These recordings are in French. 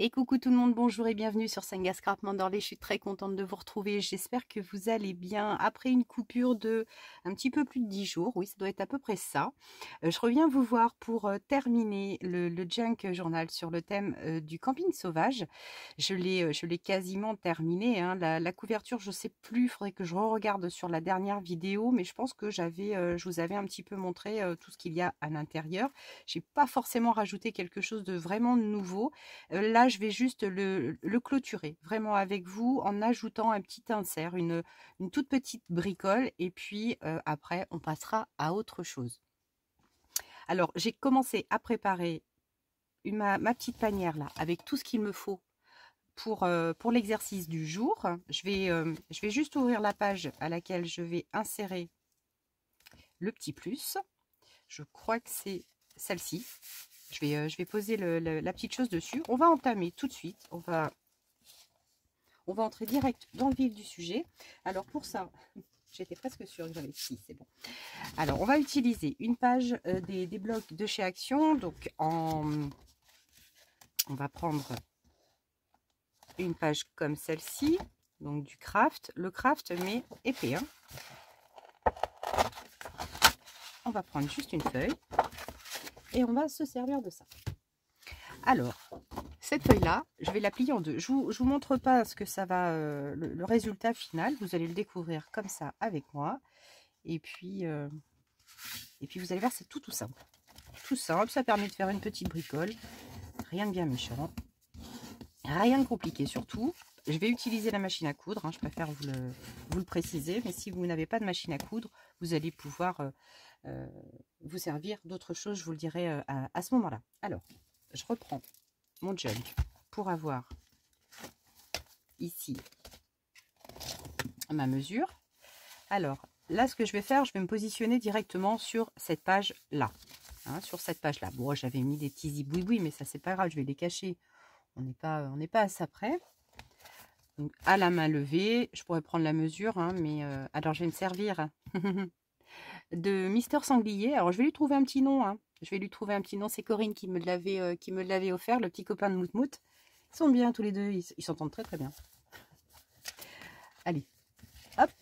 Et coucou tout le monde, bonjour et bienvenue sur Senga Scrap Manderley. Je suis très contente de vous retrouver. J'espère que vous allez bien après une coupure de un petit peu plus de 10 jours. Oui, ça doit être à peu près ça. Je reviens vous voir pour terminer le Junk Journal sur le thème du camping sauvage. Je l'ai quasiment terminé, hein. La couverture, je sais plus, il faudrait que je regarde sur la dernière vidéo, mais je pense que je vous avais un petit peu montré tout ce qu'il y a à l'intérieur. J'ai pas forcément rajouté quelque chose de vraiment nouveau. Là, je vais juste le clôturer vraiment avec vous en ajoutant un petit insert, une toute petite bricole et puis après, on passera à autre chose. Alors, j'ai commencé à préparer ma petite panière là avec tout ce qu'il me faut pour l'exercice du jour. Je vais juste ouvrir la page à laquelle je vais insérer le petit plus. Je crois que c'est celle-ci. Je vais poser la petite chose dessus. On va entamer tout de suite. On va entrer direct dans le vif du sujet. Alors pour ça, j'étais presque sûre que j'avais ici, c'est bon. Alors on va utiliser une page des blocs de chez Action. Donc on va prendre une page comme celle-ci, donc du craft. Le craft mais épais, hein. On va prendre juste une feuille et on va se servir de ça. Alors, cette feuille-là, je vais la plier en deux. Je vous montre pas ce que ça va, le résultat final. Vous allez le découvrir comme ça avec moi. Et puis vous allez voir, c'est tout simple. Tout simple, ça permet de faire une petite bricole. Rien de bien méchant. Rien de compliqué surtout. Je vais utiliser la machine à coudre, hein, je préfère vous le préciser. Mais si vous n'avez pas de machine à coudre, vous allez pouvoir vous servir d'autres choses, je vous le dirai à ce moment-là. Alors, je reprends mon junk pour avoir ici ma mesure. Alors là, ce que je vais faire, je vais me positionner directement sur cette page là, hein, sur cette page là. Bon, j'avais mis des petits zibouibouis, mais ça c'est pas grave, je vais les cacher. On n'est pas à ça près. Donc à la main levée, je pourrais prendre la mesure, hein, mais alors je vais me servir de Mister Sanglier. Alors je vais lui trouver un petit nom, hein. Je vais lui trouver un petit nom. C'est Corinne qui me l'avait offert, le petit copain de Moutmout. Ils sont bien tous les deux, ils s'entendent très bien. Allez, hop,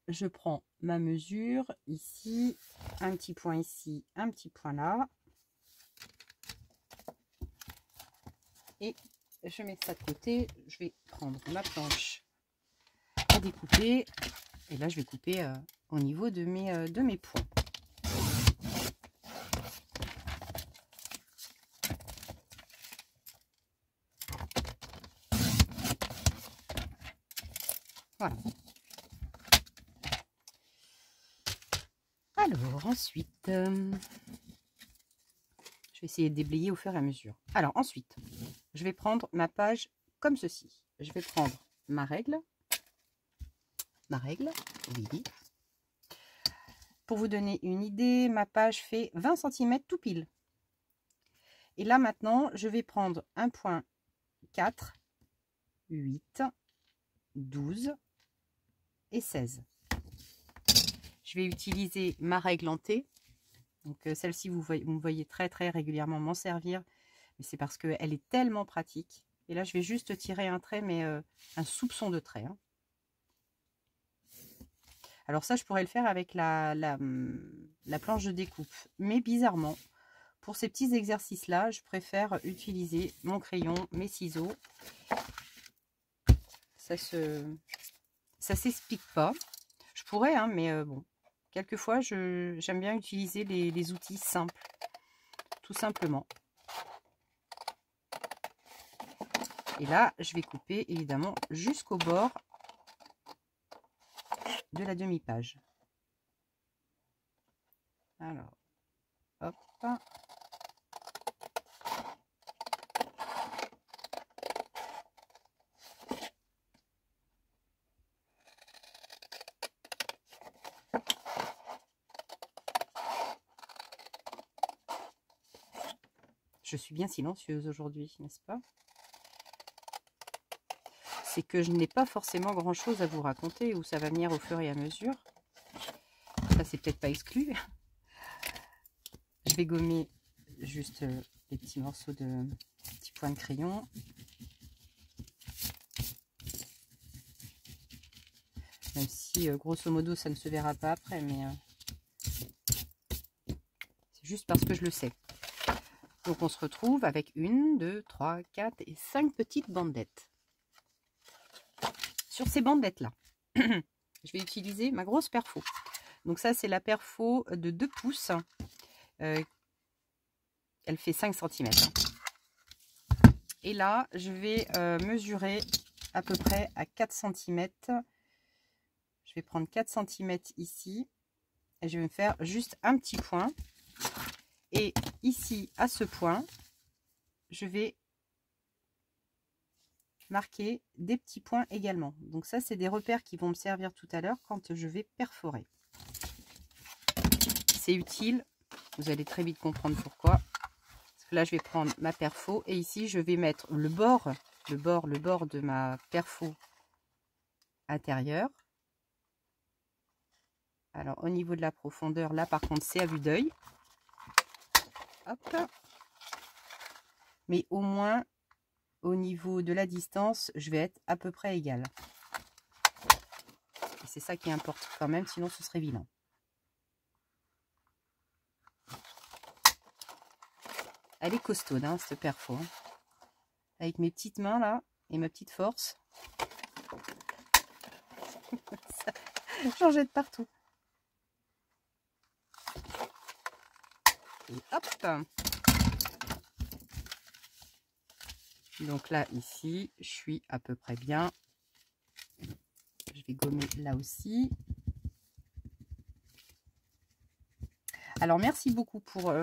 je prends ma mesure ici, un petit point ici, un petit point là. Et je mets ça de côté. Je vais prendre ma planche à découper. Et là, je vais couper au niveau de mes points. Voilà. Alors, ensuite, je vais essayer de déblayer au fur et à mesure. Alors, ensuite, je vais prendre ma page comme ceci. Je vais prendre ma règle. Oui. Pour vous donner une idée, ma page fait 20 cm tout pile. Et là, maintenant, je vais prendre un point 4, 8, 12 et 16. Je vais utiliser ma règle en T. Donc celle-ci, vous me voyez très régulièrement m'en servir. Mais c'est parce qu'elle est tellement pratique. Et là, je vais juste tirer un trait, mais un soupçon de trait, hein. Alors ça, je pourrais le faire avec la planche de découpe. Mais bizarrement, pour ces petits exercices-là, je préfère utiliser mon crayon, mes ciseaux. Ça s'explique pas. Je pourrais, hein, mais bon. Quelquefois, j'aime bien utiliser les outils simples. Tout simplement. Et là, je vais couper, évidemment, jusqu'au bord de la demi-page. Alors, hop. Je suis bien silencieuse aujourd'hui, n'est-ce pas? C'est que je n'ai pas forcément grand-chose à vous raconter, ou ça va venir au fur et à mesure. Ça, c'est peut-être pas exclu. Je vais gommer juste les petits morceaux de petits points de crayon. Même si, grosso modo, ça ne se verra pas après, mais c'est juste parce que je le sais. Donc, on se retrouve avec 1, 2, 3, 4 et 5 petites bandelettes. Sur ces bandelettes-là, je vais utiliser ma grosse perfo. Donc ça, c'est la perfo de 2 pouces. Elle fait 5 cm. Et là, je vais mesurer à peu près à 4 cm. Je vais prendre 4 cm ici. Et je vais me faire juste un petit point. Et ici, à ce point, je vais marquer des petits points également. Donc ça, c'est des repères qui vont me servir tout à l'heure quand je vais perforer. C'est utile. Vous allez très vite comprendre pourquoi. Parce que là, je vais prendre ma perfo et ici, je vais mettre le bord de ma perfo intérieure. Alors, au niveau de la profondeur, là, par contre, c'est à vue d'œil. Hop. Mais au moins, au niveau de la distance, je vais être à peu près égale. Et c'est ça qui importe quand même, sinon ce serait vilain. Elle est costaude, hein, cette perfo. Hein. Avec mes petites mains là, et ma petite force. J'en jette partout. Et hop. Donc là, ici, je suis à peu près bien. Je vais gommer là aussi. Alors, merci beaucoup pour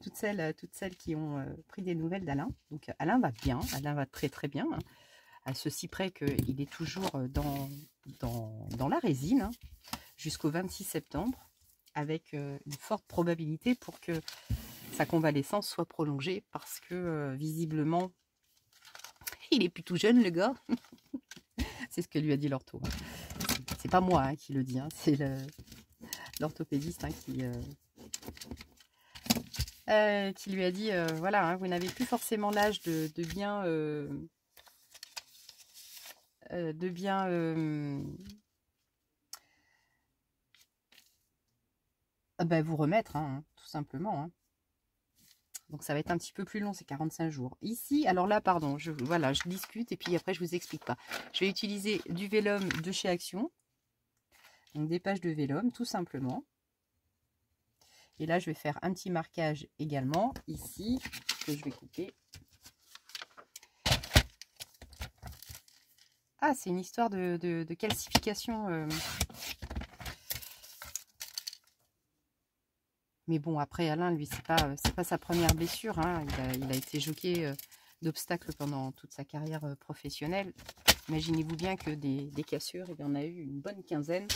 toutes celles qui ont pris des nouvelles d'Alain. Donc, Alain va bien. Alain va très, très bien. Hein. À ceci près qu'il est toujours dans la résine hein, jusqu'au 26 septembre avec une forte probabilité pour que sa convalescence soit prolongée parce que visiblement, il est plus tout jeune le gars. C'est ce que lui a dit l'ortho. Hein. C'est pas moi hein, qui le dis, hein. C'est l'orthopédiste hein, qui lui a dit, voilà, hein, vous n'avez plus forcément l'âge de bien vous remettre, hein, tout simplement. Hein. Donc ça va être un petit peu plus long, c'est 45 jours. Ici, alors là, pardon, je discute et puis après je vous explique pas. Je vais utiliser du vélum de chez Action. Donc des pages de vélum, tout simplement. Et là, je vais faire un petit marquage également, ici, que je vais couper. Ah, c'est une histoire de calcification. Mais bon, après, Alain, lui, c'est pas sa première blessure. Hein. Il a été jockey d'obstacles pendant toute sa carrière professionnelle. Imaginez-vous bien que des cassures, il y en a eu une bonne quinzaine.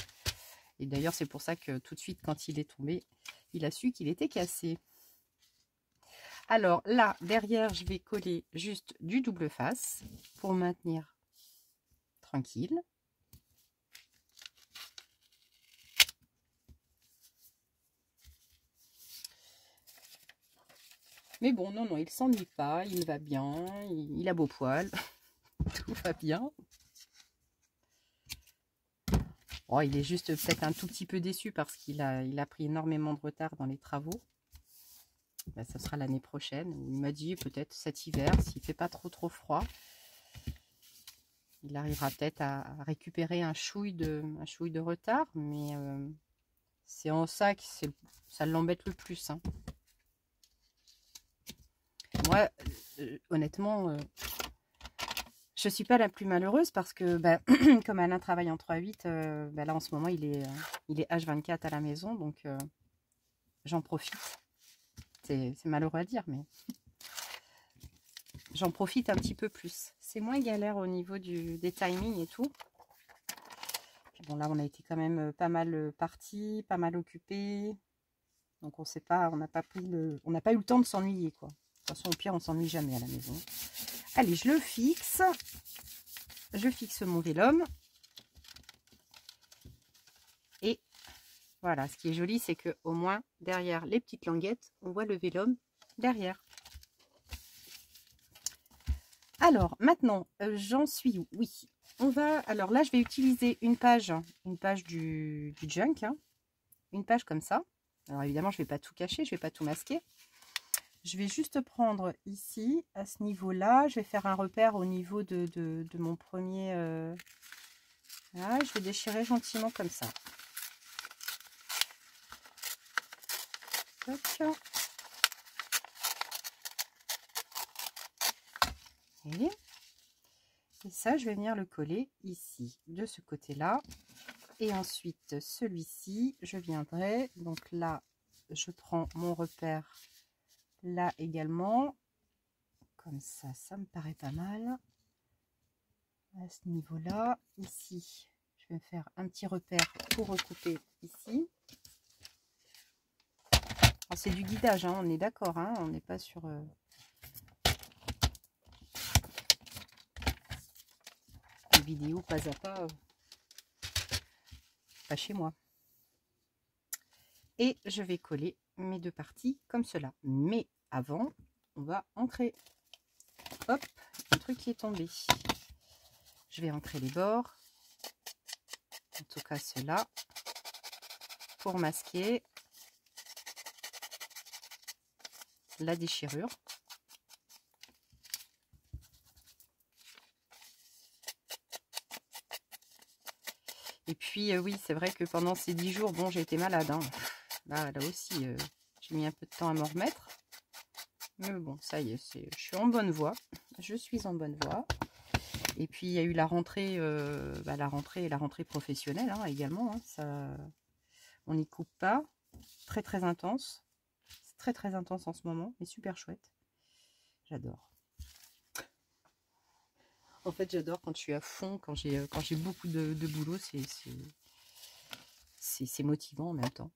Et d'ailleurs, c'est pour ça que tout de suite, quand il est tombé, il a su qu'il était cassé. Alors là, derrière, je vais coller juste du double face pour maintenir tranquille. Mais bon, non, il s'ennuie pas, il va bien, il a beau poil, tout va bien. Oh, il est juste peut-être un tout petit peu déçu parce qu'il a pris énormément de retard dans les travaux. Ben, ça sera l'année prochaine. Il m'a dit peut-être cet hiver, s'il ne fait pas trop froid, il arrivera peut-être à récupérer un chouille de retard. Mais c'est en ça que ça l'embête le plus. Hein. Moi, honnêtement, je ne suis pas la plus malheureuse parce que, comme Alain travaille en 3-8, là en ce moment, il est H24 à la maison, donc j'en profite. C'est malheureux à dire, mais j'en profite un petit peu plus. C'est moins galère au niveau des timings et tout. Puis bon, là, on a été quand même pas mal partis, pas mal occupés. Donc, on sait pas, on n'a pas eu le temps de s'ennuyer, quoi. De toute façon, au pire, on s'ennuie jamais à la maison. Allez, je le fixe. Je fixe mon vélum. Et voilà, ce qui est joli, c'est que au moins, derrière les petites languettes, on voit le vélum derrière. Alors, maintenant, j'en suis où? Oui. On va, alors là, je vais utiliser une page du junk, hein, une page comme ça. Alors évidemment, je ne vais pas tout cacher, je ne vais pas tout masquer. Je vais juste prendre ici, à ce niveau-là, je vais faire un repère au niveau de mon premier... Là, je vais déchirer gentiment comme ça. Tac. Et ça, je vais venir le coller ici, de ce côté-là. Et ensuite, celui-ci, je viendrai. Donc là, je prends mon repère là également. Comme ça, ça me paraît pas mal. À ce niveau-là, ici, je vais me faire un petit repère pour recouper ici. C'est du guidage, hein, on est d'accord, hein, on n'est pas sur... des vidéos pas à pas, pas chez moi. Et je vais coller mes deux parties comme cela. Mais avant, on va ancrer. Hop, un truc qui est tombé. Je vais ancrer les bords. En tout cas, ceux-là. Pour masquer la déchirure. Et puis, oui, c'est vrai que pendant ces 10 jours, bon, j'ai été malade. Hein. Là aussi, j'ai mis un peu de temps à m'en remettre. Mais bon, ça y est, je suis en bonne voie. Je suis en bonne voie. Et puis, il y a eu la rentrée et la rentrée professionnelle hein, également. Hein, ça, on n'y coupe pas. Très, très intense. C'est très, très intense en ce moment, mais super chouette. J'adore. En fait, j'adore quand je suis à fond, quand j'ai beaucoup de boulot. C'est motivant en même temps.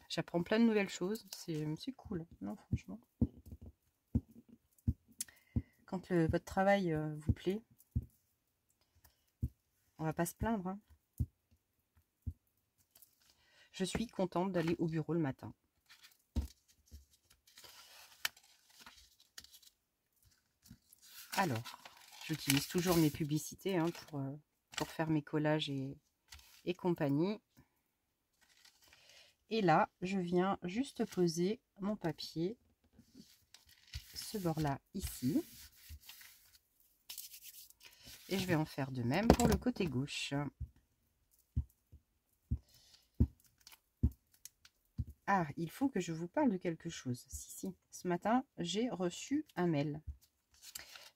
J'apprends plein de nouvelles choses. C'est cool. Non, franchement. Quand votre travail vous plaît, on va pas se plaindre. Hein. Je suis contente d'aller au bureau le matin. Alors, j'utilise toujours mes publicités hein, pour faire mes collages et compagnie. Et là, je viens juste poser mon papier, ce bord-là ici. Et je vais en faire de même pour le côté gauche. Ah, il faut que je vous parle de quelque chose. Si, ce matin, j'ai reçu un mail.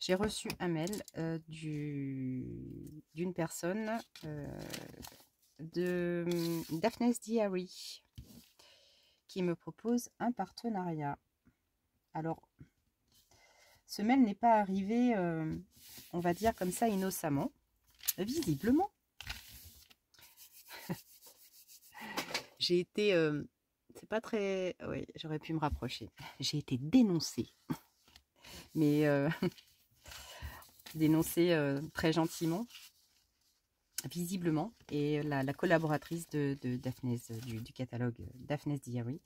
J'ai reçu un mail d'une personne de Daphne's Diary qui me propose un partenariat. Alors, ce mail n'est pas arrivé, on va dire comme ça, innocemment. Visiblement. J'ai été... c'est pas très... Oui, j'aurais pu me rapprocher. J'ai été dénoncée. Mais dénoncée très gentiment, visiblement. Et la collaboratrice de Daphne's, du catalogue Daphne's Diary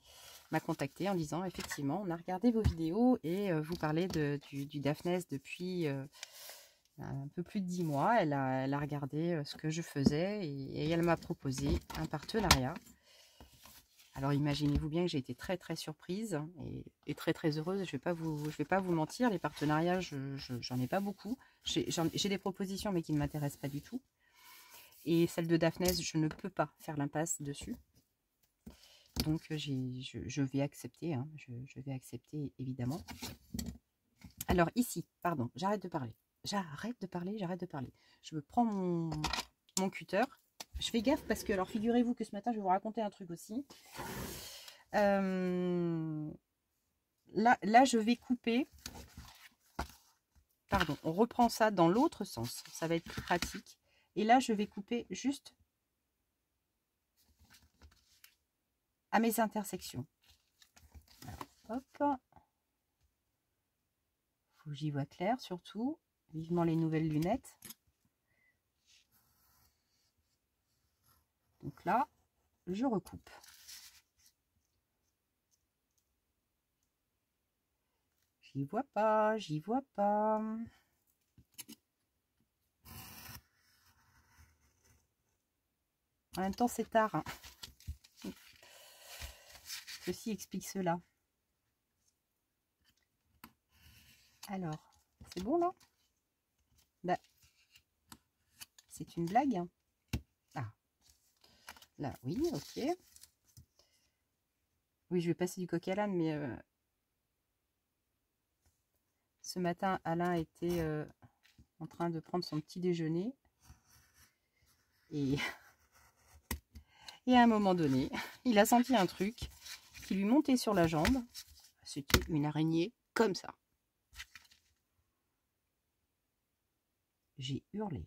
m'a contactée en disant, effectivement, on a regardé vos vidéos et vous parlez du Daphne's depuis un peu plus de 10 mois. Elle a regardé ce que je faisais et elle m'a proposé un partenariat. Alors imaginez-vous bien que j'ai été très très surprise et très très heureuse. Je vais pas vous mentir, les partenariats, j'en ai pas beaucoup. J'ai des propositions mais qui ne m'intéressent pas du tout. Et celle de Daphne's, je ne peux pas faire l'impasse dessus. Donc je vais accepter, hein, je vais accepter évidemment. Alors ici, pardon, j'arrête de parler. J'arrête de parler. Je prends mon cutter. Je fais gaffe parce que, alors figurez-vous que ce matin, je vais vous raconter un truc aussi. Là, je vais couper. Pardon, on reprend ça dans l'autre sens. Ça va être plus pratique. Et là, je vais couper juste à mes intersections. Alors, hop. Faut que j'y vois clair, surtout. Vivement les nouvelles lunettes. Donc là, je recoupe. J'y vois pas, j'y vois pas. En même temps, c'est tard. Hein. Ceci explique cela. Alors, c'est bon là? Bah, c'est une blague. Ah, là, oui, ok. Oui, je vais passer du coq à l'âne, mais ce matin, Alain était en train de prendre son petit déjeuner. Et, et à un moment donné, il a senti un truc qui lui montait sur la jambe. C'était une araignée comme ça. J'ai hurlé.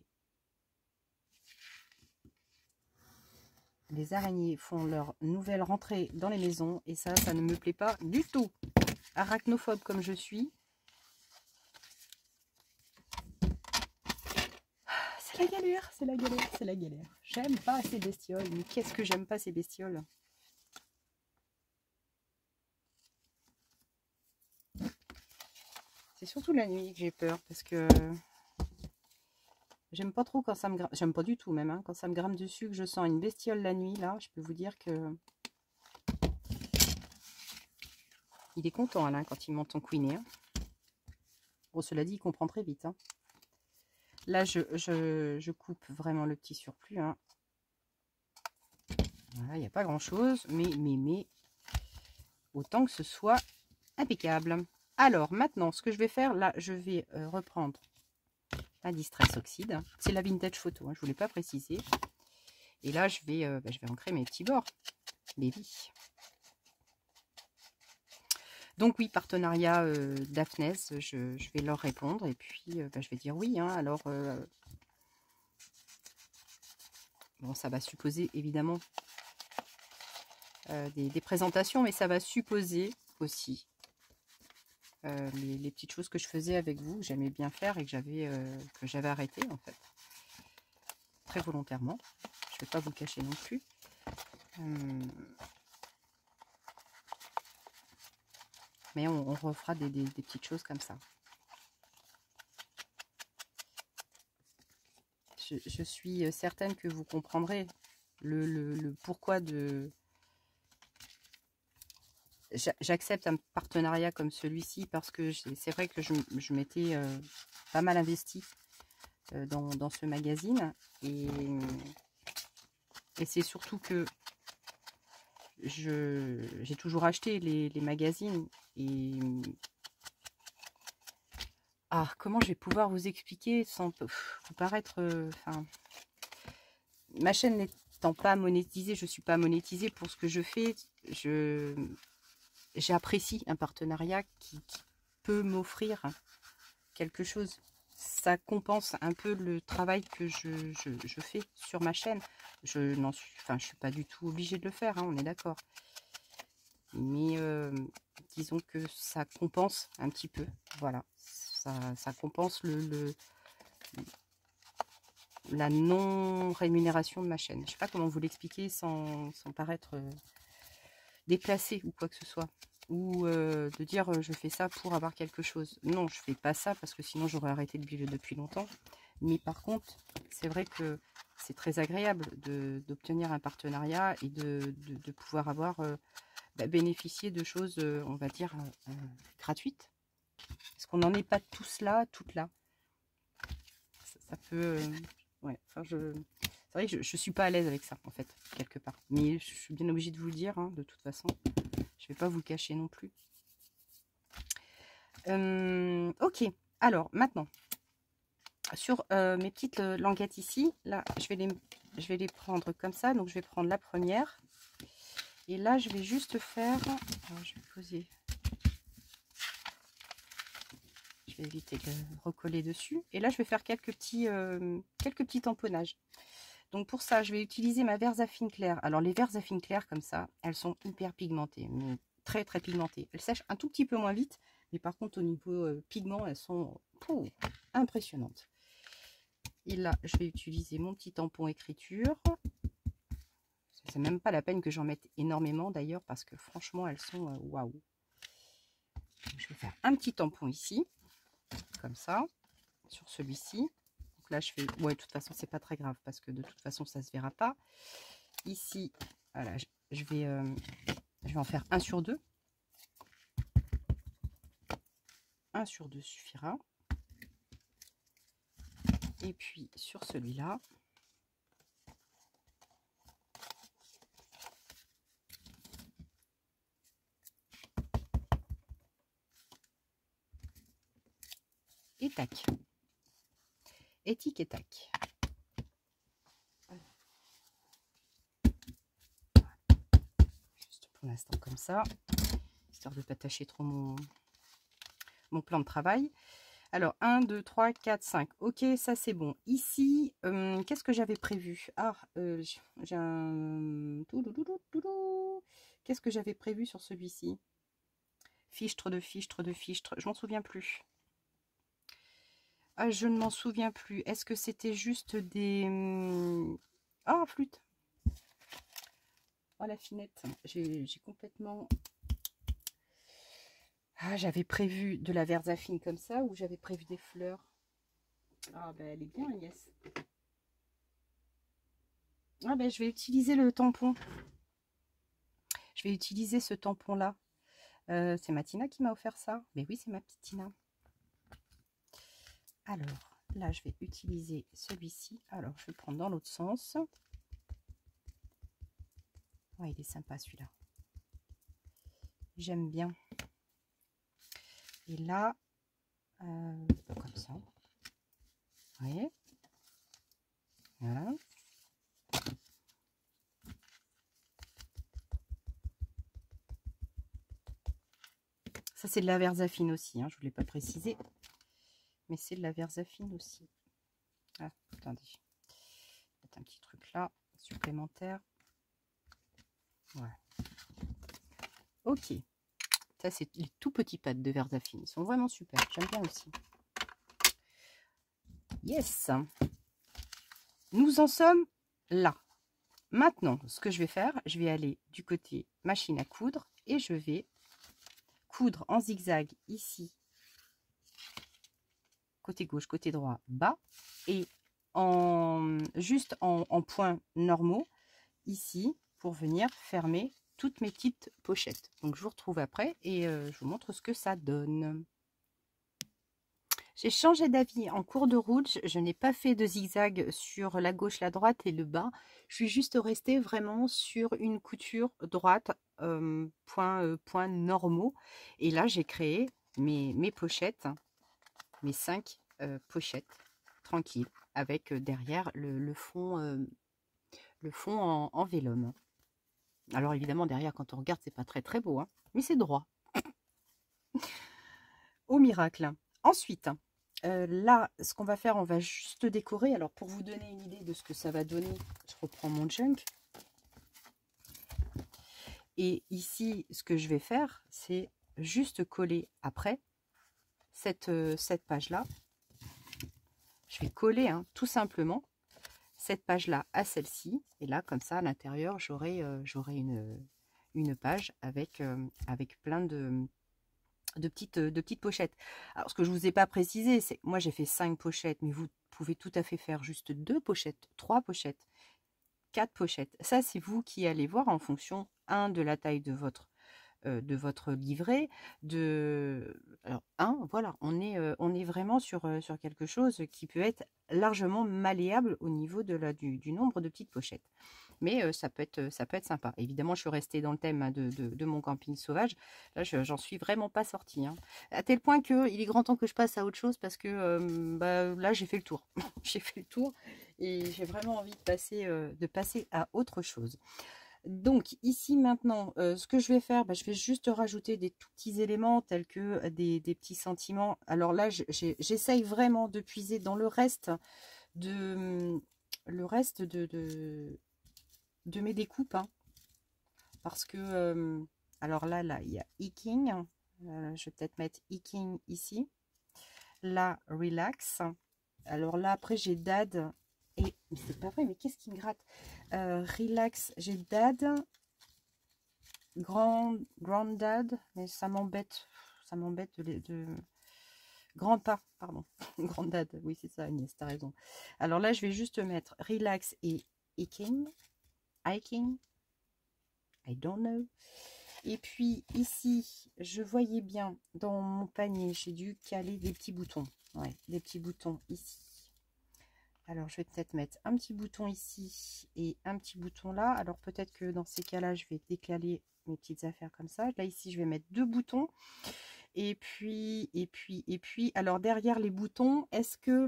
Les araignées font leur nouvelle rentrée dans les maisons et ça ne me plaît pas du tout. Arachnophobe comme je suis. C'est la galère, c'est la galère, c'est la galère. J'aime pas ces bestioles, mais qu'est-ce que j'aime pas ces bestioles. C'est surtout la nuit que j'ai peur parce que j'aime pas trop quand ça me grimpe. J'aime pas du tout même, hein, quand ça me grimpe dessus, que je sens une bestiole la nuit, là, je peux vous dire que... Il est content, Alain, quand il monte en couinet. Hein. Bon, cela dit, il comprend très vite. Hein. Là, je coupe vraiment le petit surplus. Hein. Voilà, il n'y a pas grand-chose, mais autant que ce soit impeccable. Alors, maintenant, ce que je vais faire, là, je vais reprendre ma Distress Oxide. C'est la Vintage Photo, hein, je ne voulais pas préciser. Et là, je vais ancrer mes petits bords. Baby. Donc oui, partenariat Daphnes, je vais leur répondre et puis je vais dire oui. Hein, alors, bon, ça va supposer évidemment des présentations, mais ça va supposer aussi les petites choses que je faisais avec vous, que j'aimais bien faire et que j'avais arrêté en fait, très volontairement. Je ne vais pas vous le cacher non plus. Mais on refera des petites choses comme ça. Je suis certaine que vous comprendrez le pourquoi de... J'accepte un partenariat comme celui-ci parce que c'est vrai que je m'étais pas mal investie dans ce magazine. Et c'est surtout que j'ai toujours acheté les magazines. Et comment je vais pouvoir vous expliquer sans vous paraître... ma chaîne n'étant pas monétisée, je ne suis pas monétisée pour ce que je fais. J'apprécie un partenariat qui peut m'offrir quelque chose. Ça compense un peu le travail que je fais sur ma chaîne. Je suis pas du tout obligée de le faire, hein, on est d'accord. Mais disons que ça compense un petit peu. Voilà, ça compense la non-rémunération de ma chaîne. Je ne sais pas comment vous l'expliquer sans paraître déplacé ou quoi que ce soit. Ou de dire je fais ça pour avoir quelque chose. Non, je fais pas ça parce que sinon j'aurais arrêté de vivre depuis longtemps. Mais par contre, c'est vrai que c'est très agréable d'obtenir un partenariat et de pouvoir avoir bénéficier de choses, on va dire, gratuites. Parce qu'on n'en est pas tous là, toutes là. Ça peut... ouais, enfin, c'est vrai que je suis pas à l'aise avec ça, en fait, quelque part. Mais je suis bien obligée de vous le dire, hein, de toute façon. Je vais pas vous le cacher non plus. Ok, alors, maintenant, sur mes petites languettes ici, là, je vais les prendre comme ça. Donc, je vais prendre la première. Et là, je vais juste faire... Alors, je vais poser... Je vais éviter de recoller dessus. Et là, je vais faire quelques petits tamponnages. Donc, pour ça, je vais utiliser ma Versafine claire. Alors, les Versafine claires, comme ça, elles sont hyper pigmentées. Mais très, très pigmentées. Elles sèchent un tout petit peu moins vite. Mais par contre, au niveau pigment, elles sont impressionnantes. Et là, je vais utiliser mon petit tampon écriture. C'est même pas la peine que j'en mette énormément, d'ailleurs, parce que franchement, elles sont waouh. Je vais faire un petit tampon ici. Comme ça, sur celui-ci. Donc là, je fais... Ouais, de toute façon, c'est pas très grave, parce que de toute façon, ça se verra pas. ici, voilà, je vais en faire 1 sur 2. 1 sur 2 suffira. Et puis sur celui-là, et tac. Et tic et tac. Juste pour l'instant comme ça, histoire de ne pas tâcher trop mon plan de travail. Alors, 1, 2, 3, 4, 5. Ok, ça c'est bon. Ici, qu'est-ce que j'avais prévu? Ah, j'ai un... Qu'est-ce que j'avais prévu sur celui-ci? Fichtre de fichtre de fichtre. Je m'en souviens plus. Ah, je ne m'en souviens plus. Est-ce que c'était juste des... Ah, flûte. Oh, la finette. J'ai complètement... Ah, j'avais prévu de la versafine comme ça ou j'avais prévu des fleurs? Ah, ben elle est bien, Agnès. Ah, ben je vais utiliser le tampon. Je vais utiliser ce tampon-là. C'est ma Tina qui m'a offert ça. Mais oui, c'est ma petite Tina. Alors, là, je vais utiliser celui-ci. Alors, je vais le prendre dans l'autre sens. Ouais, il est sympa celui-là. J'aime bien. Et là, comme ça. Vous voyez? Voilà. Ça, c'est de la versafine aussi. Hein, je ne vous l'ai pas précisé. Mais c'est de la versafine aussi. Ah, attendez. Peut-être un petit truc là, supplémentaire. Voilà. Ok. Ça, c'est les tout petits pads de versafine. Ils sont vraiment super. J'aime bien aussi. Yes. Nous en sommes là. Maintenant, ce que je vais faire, je vais aller du côté machine à coudre et je vais coudre en zigzag ici, côté gauche, côté droit, bas, et juste en points normaux ici pour venir fermer toutes mes petites pochettes. Donc je vous retrouve après et je vous montre ce que ça donne. J'ai changé d'avis en cours de route. Je n'ai pas fait de zigzag sur la gauche, la droite et le bas. Je suis juste restée vraiment sur une couture droite, points normaux. Et là, j'ai créé mes pochettes, mes 5 pochettes tranquilles, avec derrière le fond en vélum. Alors évidemment, derrière, quand on regarde, c'est pas très beau, hein, mais c'est droit. Au miracle. Ensuite, là, ce qu'on va faire, on va juste décorer. Alors, pour vous donner une idée de ce que ça va donner, je reprends mon junk. Et ici, ce que je vais faire, c'est juste coller après cette page-là. Je vais coller, hein, tout simplement, cette page-là à celle-ci. Et là, comme ça, à l'intérieur, j'aurai une page avec plein de petites pochettes. Alors, ce que je ne vous ai pas précisé, c'est que moi, j'ai fait 5 pochettes, mais vous pouvez tout à fait faire juste 2 pochettes, 3 pochettes, 4 pochettes. Ça, c'est vous qui allez voir en fonction, de la taille de votre livret. Alors, voilà, on est vraiment sur quelque chose qui peut être largement malléable au niveau du nombre de petites pochettes. Mais ça peut être sympa. Évidemment, je suis restée dans le thème, hein, de mon camping sauvage. Là, j'en suis vraiment pas sortie, hein. À tel point qu'il est grand temps que je passe à autre chose parce que là, j'ai fait le tour. J'ai fait le tour et j'ai vraiment envie de passer à autre chose. Donc ici maintenant, ce que je vais faire, je vais juste rajouter des tout petits éléments tels que des petits sentiments. Alors là, j'essaye vraiment de puiser dans le reste de mes découpes, hein, parce que alors là il y a Iking, je vais peut-être mettre Iking ici, là relax, alors là après j'ai Dad et c'est pas vrai, mais qu'est-ce qui me gratte, relax, j'ai Dad, Granddad, mais ça m'embête de Grandpa, pardon. Granddad, oui c'est ça Agnès, t'as raison. Alors là je vais juste mettre relax et Iking. hiking, I don't know. Et puis ici, je voyais bien dans mon panier, j'ai dû caler des petits boutons. Ouais, des petits boutons ici. Alors, je vais peut-être mettre un petit bouton ici et un petit bouton là. Alors, peut-être que dans ces cas-là, je vais décaler mes petites affaires comme ça. Là, ici, je vais mettre 2 boutons. Et puis, alors derrière les boutons, est-ce que...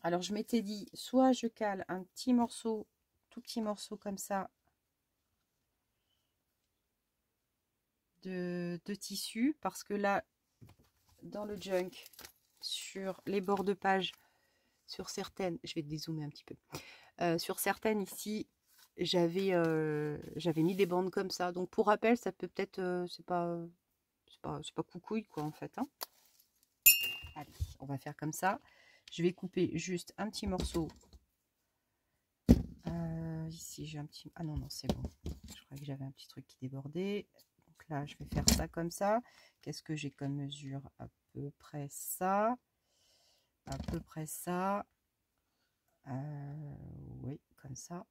Alors, je m'étais dit, soit je cale un petit morceau, tout petit morceau comme ça, de tissu, parce que là, dans le junk, sur les bords de page, sur certaines, je vais dézoomer un petit peu, sur certaines ici, j'avais mis des bandes comme ça. Donc, pour rappel, ça peut peut-être, c'est pas coucouille, quoi, en fait, hein. Allez, on va faire comme ça. Je vais couper juste un petit morceau. Ici, j'ai un petit... Ah non, non, c'est bon. Je croyais que j'avais un petit truc qui débordait. Donc là, je vais faire ça comme ça. Qu'est-ce que j'ai comme mesure? À peu près ça. À peu près ça. Oui, comme ça.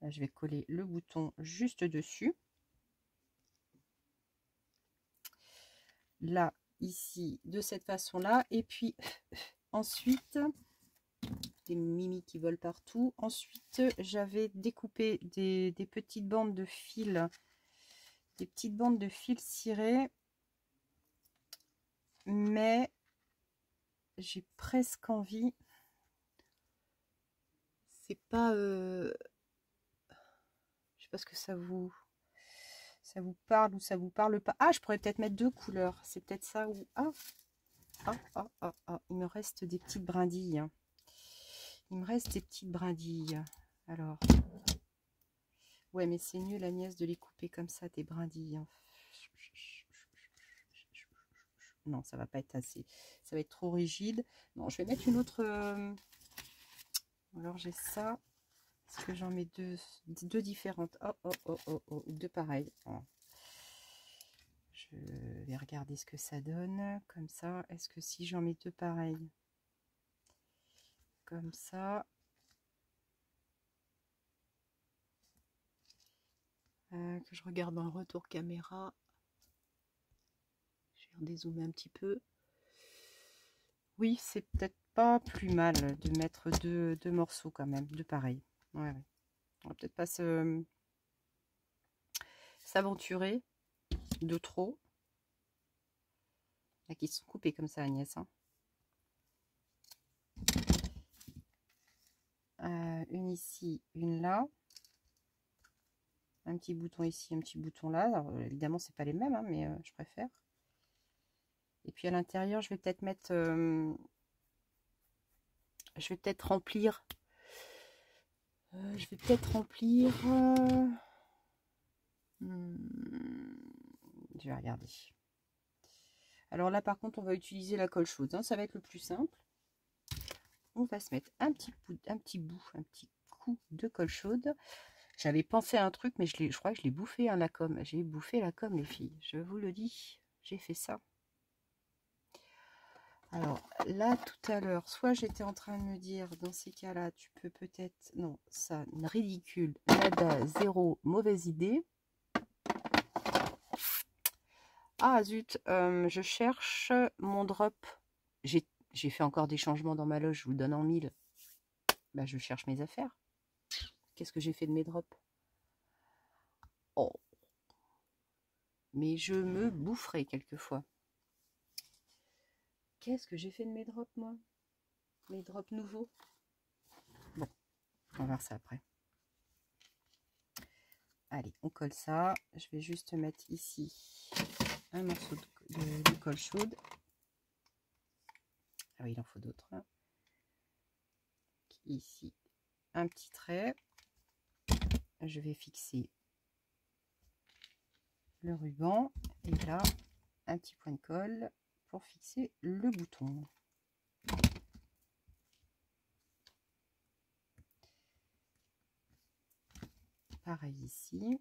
Là, je vais coller le bouton juste dessus. Là, ici, de cette façon-là. Et puis, ensuite... des mimi qui volent partout. Ensuite, j'avais découpé des petites bandes de fil, des petites bandes de fil ciré, mais j'ai presque envie. C'est pas, je sais pas ce que ça vous parle ou ça vous parle pas. Ah, je pourrais peut-être mettre 2 couleurs. C'est peut-être ça ou il me reste des petites brindilles. Il me reste des petites brindilles. Alors. Ouais, mais c'est nul, Agnès, de les couper comme ça, tes brindilles. Non, ça va pas être assez. Ça va être trop rigide. Non, je vais mettre une autre... Alors, j'ai ça. Est-ce que j'en mets deux différentes? Deux pareilles. Oh. Je vais regarder ce que ça donne. Comme ça, est-ce que si j'en mets 2 pareilles? Comme ça... que je regarde dans le retour caméra. Je vais dézoomer un petit peu. Oui, c'est peut-être pas plus mal de mettre deux morceaux quand même, 2 pareils. Ouais, ouais. On va peut-être pas s'aventurer de trop. Là, qui sont coupés comme ça, Agnès. Hein. Une ici, une là. Un petit bouton ici, un petit bouton là. Alors, évidemment, c'est pas les mêmes, hein, mais je préfère. Et puis à l'intérieur, je vais peut-être mettre... je vais peut-être remplir... je vais regarder. Alors là, par contre, on va utiliser la colle chaude. Hein, ça va être le plus simple. On va se mettre un petit coup de colle chaude. J'avais pensé à un truc, mais je crois que je l'ai bouffé, hein, la com. J'ai bouffé la com, les filles. Je vous le dis, j'ai fait ça. Alors là, tout à l'heure, soit j'étais en train de me dire, dans ces cas-là, tu peux peut-être... Non, ça, ridicule. Nada, zéro, mauvaise idée. Ah, zut, je cherche mon drop. J'ai fait encore des changements dans ma loge, je vous le donne en 1000. Bah, je cherche mes affaires. Qu'est-ce que j'ai fait de mes drops? Oh, mais je me boufferai quelquefois. Qu'est-ce que j'ai fait de mes drops, moi? Mes drops nouveaux? Bon, on va voir ça après. Allez, on colle ça. Je vais juste mettre ici un morceau de colle chaude. Ah oui, il en faut d'autres. Ici, un petit trait. Je vais fixer le ruban. Et là, un petit point de colle pour fixer le bouton. Pareil ici.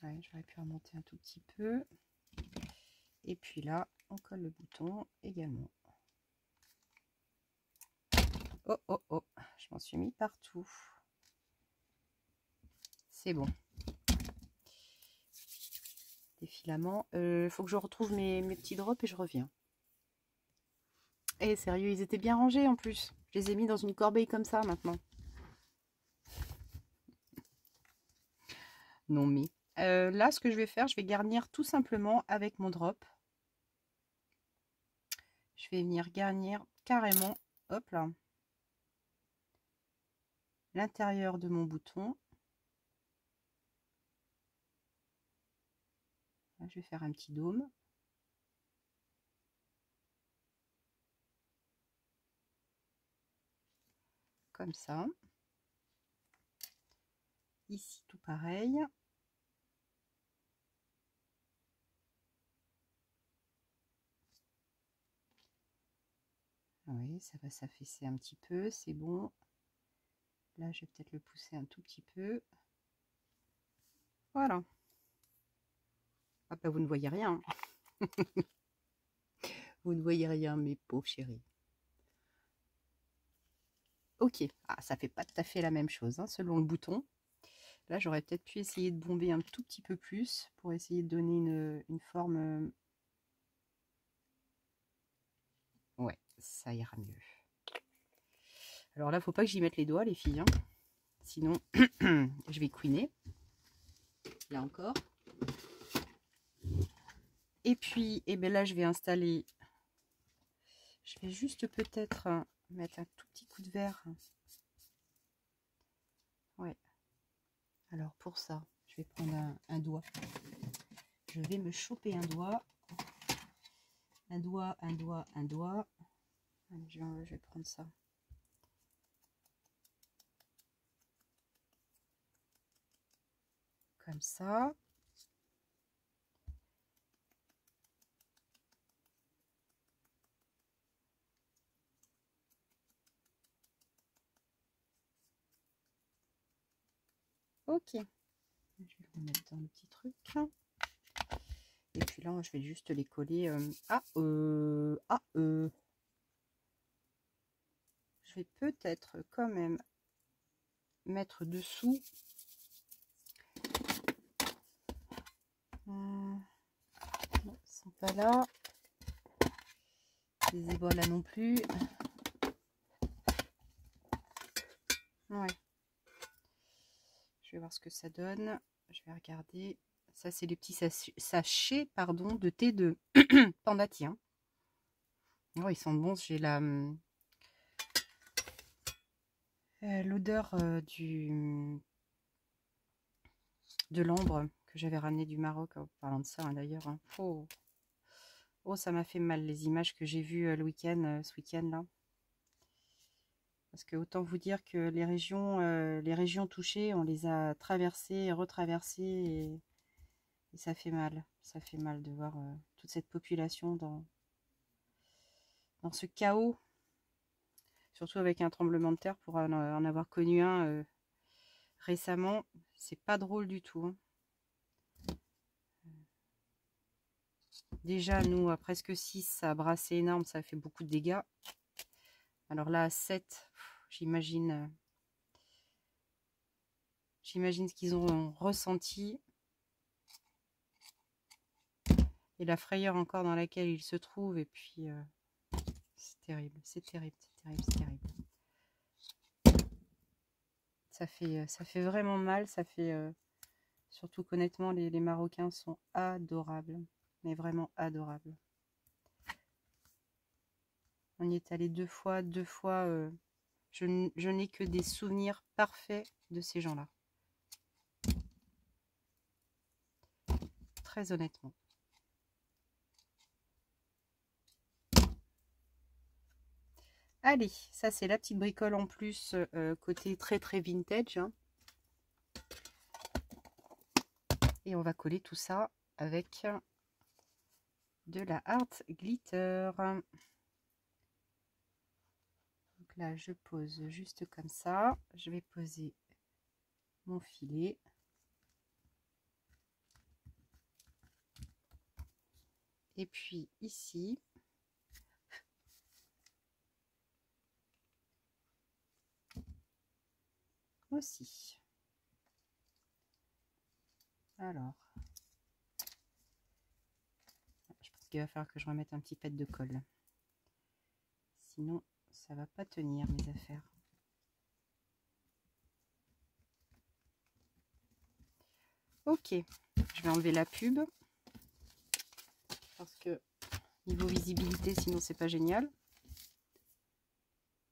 Ouais, j'aurais pu remonter un tout petit peu. Et puis là, on colle le bouton également. Oh, oh, oh, je m'en suis mis partout. C'est bon. Des filaments. Faut que je retrouve mes petits drops et je reviens. Eh, sérieux, ils étaient bien rangés en plus. Je les ai mis dans une corbeille comme ça maintenant. Non mais... là, ce que je vais faire, je vais garnir tout simplement avec mon drop. Je vais venir garnir carrément, hop là, l'intérieur de mon bouton. Là, je vais faire un petit dôme. Comme ça. Ici, tout pareil. Oui, ça va s'affaisser un petit peu, c'est bon. Là, je vais peut-être le pousser un tout petit peu. Voilà. Ah bah, vous ne voyez rien. Vous ne voyez rien, mes pauvres chéris. Ok. Ah, ça fait pas tout à fait la même chose, hein, selon le bouton. Là, j'aurais peut-être pu essayer de bomber un tout petit peu plus pour essayer de donner une forme. Ouais, ça ira mieux. Alors là, faut pas que j'y mette les doigts, les filles. Hein. Sinon, je vais couiner. Là encore. Et puis, eh ben là, je vais installer. Je vais juste peut-être mettre un tout petit coup de verre. Ouais. Alors pour ça, je vais prendre un doigt. Je vais me choper un doigt. Un doigt, un doigt, un doigt. Allez, je vais prendre ça. Comme ça. Ok. Je vais le remettre dans le petit truc. Et puis là, je vais juste les coller. Je vais peut-être quand même mettre dessous. Non, ils sont pas là. Les ébats là non plus. Ouais. Je vais voir ce que ça donne. Je vais regarder. Ça, c'est les petits sachets pardon, de thé de Pandati. Hein. Oh, ils sont bons. J'ai l'odeur de l'ambre que j'avais ramené du Maroc. En parlant de ça, hein, d'ailleurs. Hein. Oh. Oh, ça m'a fait mal les images que j'ai vues le week-end, ce week-end là. Parce que autant vous dire que les régions touchées, on les a traversées et retraversées et ça fait mal. Ça fait mal de voir toute cette population dans ce chaos. Surtout avec un tremblement de terre, pour en avoir connu un récemment. C'est pas drôle du tout. Hein. Déjà, nous, à presque 6, ça a brassé énorme, ça a fait beaucoup de dégâts. Alors là, à 7, j'imagine ce qu'ils ont ressenti. Et la frayeur encore dans laquelle ils se trouvent. Et puis, c'est terrible, c'est terrible, c'est terrible, c'est terrible. Ça fait vraiment mal. Ça fait, surtout qu'honnêtement, les Marocains sont adorables. Mais vraiment adorables. On y est allé deux fois. Je n'ai que des souvenirs parfaits de ces gens-là. Très honnêtement. Allez, ça c'est la petite bricole en plus, côté très très vintage. Hein. Et on va coller tout ça avec de la Art Glitter. Donc là, je pose juste comme ça. Je vais poser mon filet. Et puis ici, aussi. Alors, je pense qu'il va falloir que je remette un petit pet de colle. Sinon, ça va pas tenir mes affaires. Ok, je vais enlever la pub parce que niveau visibilité, sinon c'est pas génial.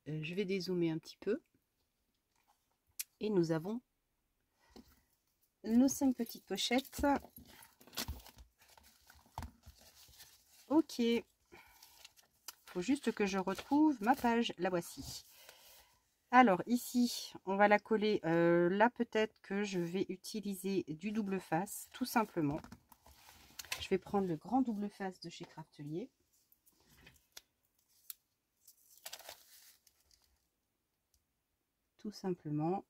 Je vais dézoomer un petit peu. Et nous avons nos 5 petites pochettes. Ok. Il faut juste que je retrouve ma page. La voici. Alors ici, on va la coller. Là, peut-être que je vais utiliser du double face, tout simplement. Je vais prendre le grand double face de chez Craftelier. Tout simplement.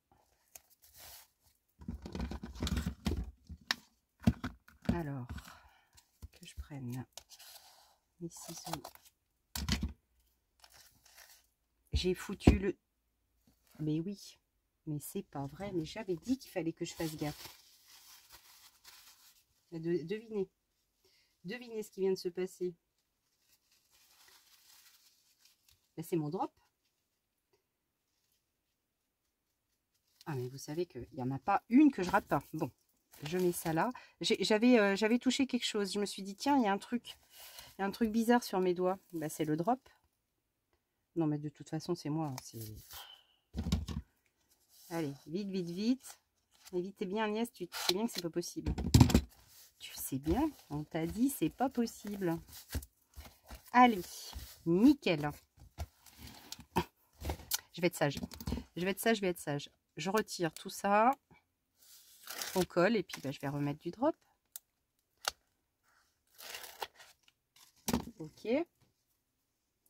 Alors, que je prenne mes ciseaux. J'ai foutu le... Mais oui, mais c'est pas vrai. Mais j'avais dit qu'il fallait que je fasse gaffe. Devinez. Devinez ce qui vient de se passer. Ben, c'est mon drop. Ah, mais vous savez qu'il n'y en a pas une que je rate pas. Bon, je mets ça là. J'avais touché quelque chose. Je me suis dit, tiens, il y a un truc. Il y a un truc bizarre sur mes doigts. Ben, c'est le drop. Non, mais de toute façon, c'est moi. Allez, vite, vite, vite. Évitez bien, Agnès, tu sais bien que c'est pas possible. Tu sais bien, on t'a dit, c'est pas possible. Allez, nickel. Je vais être sage. Je vais être sage, je vais être sage. Je retire tout ça. On colle et puis bah, je vais remettre du drop. Ok.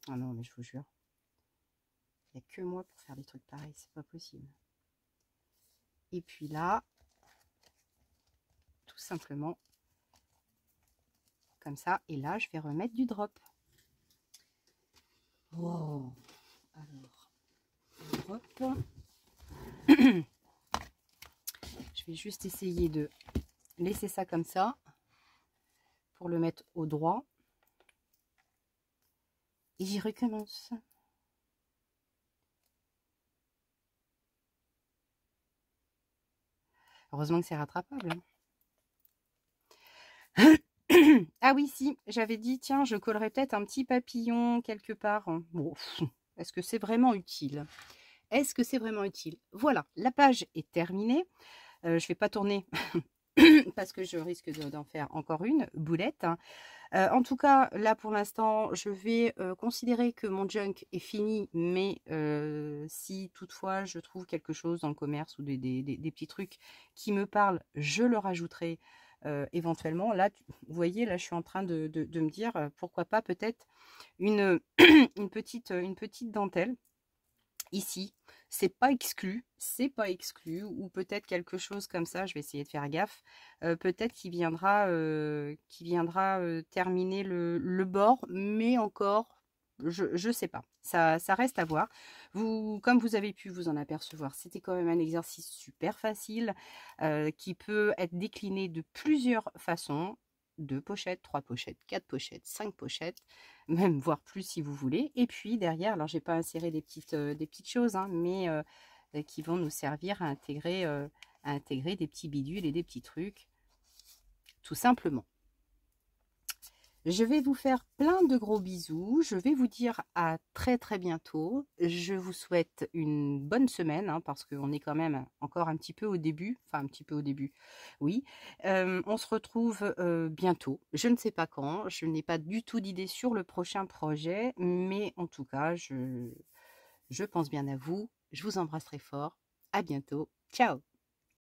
Ah non, mais je vous jure. Il n'y a que moi pour faire des trucs pareils. C'est pas possible. Et puis là, tout simplement, comme ça. Et là, je vais remettre du drop. Oh. Alors, drop. Je vais juste essayer de laisser ça comme ça pour le mettre au droit. Et j'y recommence. Heureusement que c'est rattrapable. Ah oui, si, j'avais dit, tiens, je collerais peut-être un petit papillon quelque part. Bon, est-ce que c'est vraiment utile? Est-ce que c'est vraiment utile? Voilà, la page est terminée. Je ne vais pas tourner parce que je risque d'en faire encore une boulette. En tout cas, là pour l'instant, je vais considérer que mon junk est fini, mais si toutefois je trouve quelque chose dans le commerce ou des petits trucs qui me parlent, je le rajouterai éventuellement. Là, vous voyez, là je suis en train de me dire, pourquoi pas peut-être une, une petite dentelle. Ici, c'est pas exclu, ou peut-être quelque chose comme ça, je vais essayer de faire gaffe, peut-être qu'il viendra, terminer le bord, mais encore, je sais pas, ça reste à voir. Comme vous avez pu vous en apercevoir, c'était quand même un exercice super facile, qui peut être décliné de plusieurs façons. 2 pochettes, 3 pochettes, 4 pochettes, 5 pochettes, même voire plus si vous voulez. Et puis derrière, alors j'ai pas inséré des petites choses, hein, mais qui vont nous servir à intégrer des petits bidules et des petits trucs, tout simplement. Je vais vous faire plein de gros bisous. Je vais vous dire à très très bientôt. Je vous souhaite une bonne semaine, hein, parce qu'on est quand même encore un petit peu au début. Enfin, un petit peu au début, oui. On se retrouve bientôt. Je ne sais pas quand. Je n'ai pas du tout d'idée sur le prochain projet. Mais en tout cas, je pense bien à vous. Je vous embrasse très fort. À bientôt. Ciao!